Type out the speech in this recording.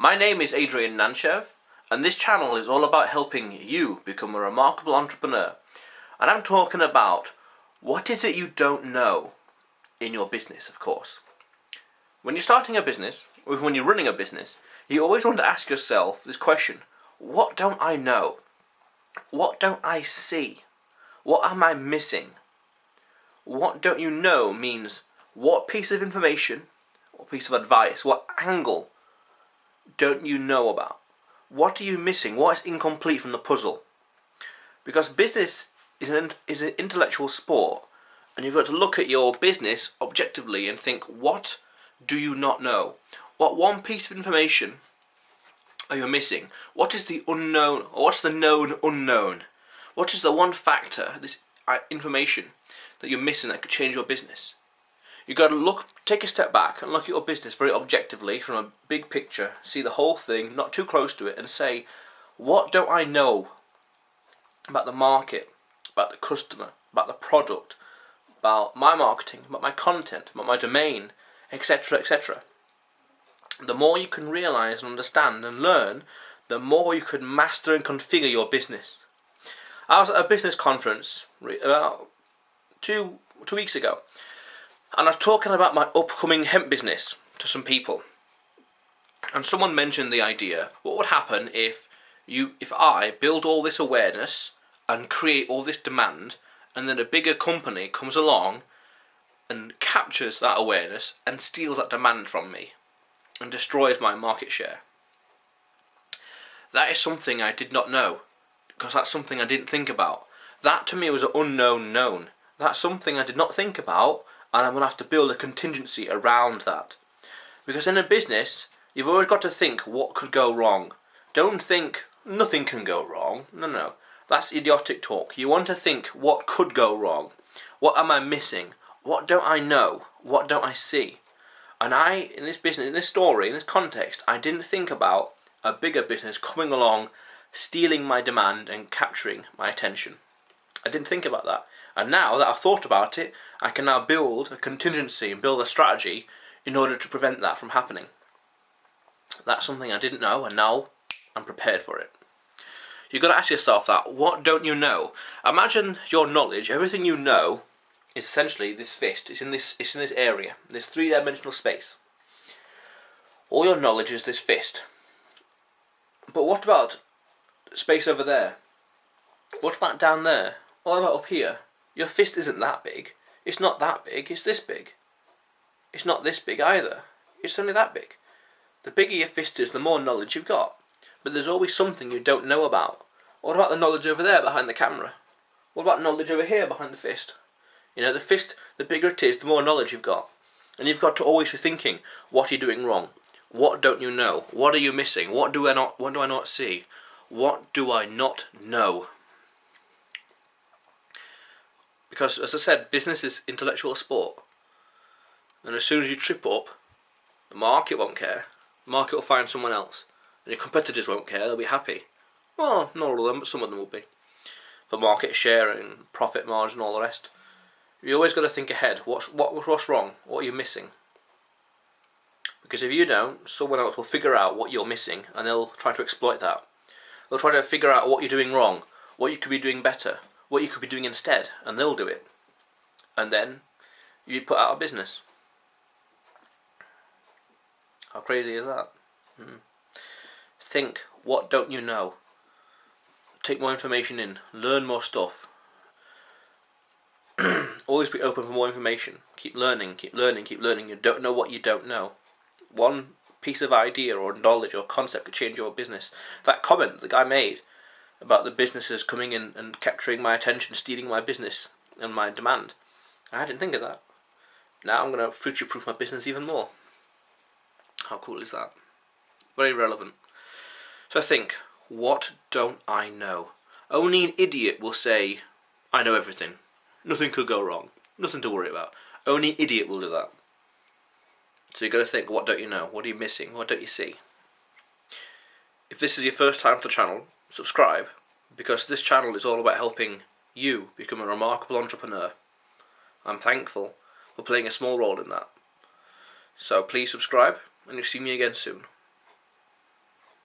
My name is Adrian Nanchev, and this channel is all about helping you become a remarkable entrepreneur. And I'm talking about what is it you don't know in your business, of course. When you're starting a business, or when you're running a business, you always want to ask yourself this question: what don't I know? What don't I see? What am I missing? What don't you know means what piece of information, what piece of advice, what angle don't you know about? What are you missing? What is incomplete from the puzzle? Because business is an intellectual sport, and you've got to look at your business objectively and think, what do you not know? What one piece of information are you missing? What is the unknown, or what's the known unknown? What is the one factor, this information that you're missing that could change your business? You've got to take a step back and look at your business very objectively from a big picture, see the whole thing, not too close to it, and say, what don't I know about the market, about the customer, about the product, about my marketing, about my content, about my domain, etc., etc. The more you can realize and understand and learn, the more you can master and configure your business. I was at a business conference about two weeks ago, and I was talking about my upcoming hemp business to some people. And someone mentioned the idea, what would happen if I build all this awareness and create all this demand, and then a bigger company comes along and captures that awareness and steals that demand from me and destroys my market share? That is something I did not know, because that's something I didn't think about. That to me was an unknown known. That's something I did not think about, and I'm going to have to build a contingency around that. Because in a business, you've always got to think what could go wrong. Don't think nothing can go wrong. No. That's idiotic talk. You want to think what could go wrong. What am I missing? What don't I know? What don't I see? And in this business, in this story, in this context, I didn't think about a bigger business coming along, stealing my demand and capturing my attention. I didn't think about that. And now that I've thought about it, I can now build a contingency and build a strategy in order to prevent that from happening. That's something I didn't know, and now I'm prepared for it. You've got to ask yourself that, what don't you know? Imagine your knowledge, everything you know, is essentially this fist. It's in this area, this three-dimensional space. All your knowledge is this fist. But what about space over there? What about down there? What about up here? Your fist isn't that big. It's not that big, it's this big. It's not this big either. It's only that big. The bigger your fist is, the more knowledge you've got. But there's always something you don't know about. What about the knowledge over there behind the camera? What about knowledge over here behind the fist? You know, the fist, the bigger it is, the more knowledge you've got. And you've got to always be thinking, what are you doing wrong? What don't you know? What are you missing? What do I not see? What do I not know? Because, as I said, business is intellectual sport. And as soon as you trip up, the market won't care. The market will find someone else. And your competitors won't care, they'll be happy. Well, not all of them, but some of them will be. For market share and profit margin and all the rest. You always got to think ahead. What's wrong? What are you missing? Because if you don't, someone else will figure out what you're missing, and they'll try to exploit that. They'll try to figure out what you're doing wrong, what you could be doing better, what you could be doing instead, and they'll do it. And then you put out of business. How crazy is that? Think, what don't you know? Take more information in, learn more stuff. Always be open for more information. Keep learning, keep learning, keep learning. You don't know what you don't know. One piece of idea or knowledge or concept could change your business. That comment the guy made about the businesses coming in and capturing my attention, stealing my business and my demand. I didn't think of that. Now I'm going to future-proof my business even more. How cool is that? Very relevant. So think, what don't I know? Only an idiot will say, I know everything. Nothing could go wrong. Nothing to worry about. Only an idiot will do that. So you've got to think, what don't you know? What are you missing? What don't you see? If this is your first time to the channel, subscribe, because this channel is all about helping you become a remarkable entrepreneur. I'm thankful for playing a small role in that. So please subscribe, and you'll see me again soon.